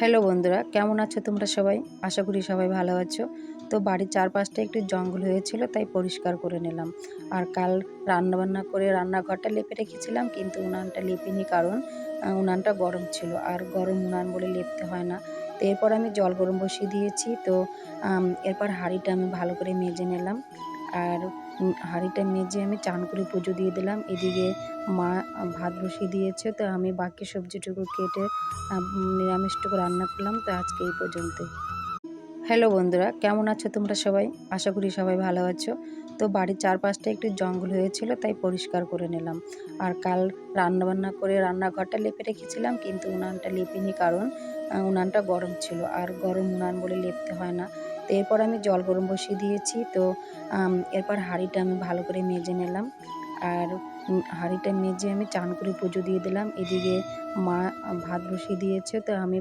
Hello বন্ধুরা, কেমন আছো তোমরা সবাই? আশা করি সবাই ভালো আছো। তো বাড়ির চারপাশটা একটু জঙ্গল হয়েছিল, তাই পরিষ্কার করে নিলাম। আর কাল রান্নাবান্না করে রান্নাঘরটা লেপে রেখেছিলাম, কিন্তু উনানটা লেপিনি, কারণ উনানটা গরম ছিল, আর গরম উনান বলে লেপতে হয় না। তো এরপর আমি জল গরম বসিয়ে দিয়েছি। তো এরপর হাঁড়িটা আমি ভালো করে মেজে নিলাম। আর হাঁড়িটা মেজে আমি চান করে পুজো দিয়ে দিলাম। এদিকে মা ভাত বসিয়ে দিয়েছে, তো আমি বাকি সবজিটুকু কেটে নিরামিষটুকু রান্না করলাম। তো আজকে এই পর্যন্তই। হ্যালো বন্ধুরা, কেমন আছো তোমরা সবাই? আশা করি সবাই ভালো আছো। তো বাড়ির চারপাশটা একটু জঙ্গল হয়েছিল, তাই পরিষ্কার করে নিলাম। আর কাল রান্নাবান্না করে রান্নাঘরটা লেপে রেখেছিলাম, কিন্তু উনানটা লেপিনি, কারণ উনানটা গরম ছিল, আর গরম উনান বলে লেপতে হয় না। তো এরপর আমি জল গরম বসিয়ে দিয়েছি। তো এরপর হাঁড়িটা আমি ভালো করে মেজে নিলাম। আর হাঁড়িটা মেজে আমি চান করে পুজো দিয়ে দিলাম। এদিকে মা ভাত বসিয়ে দিয়েছে, তো আমি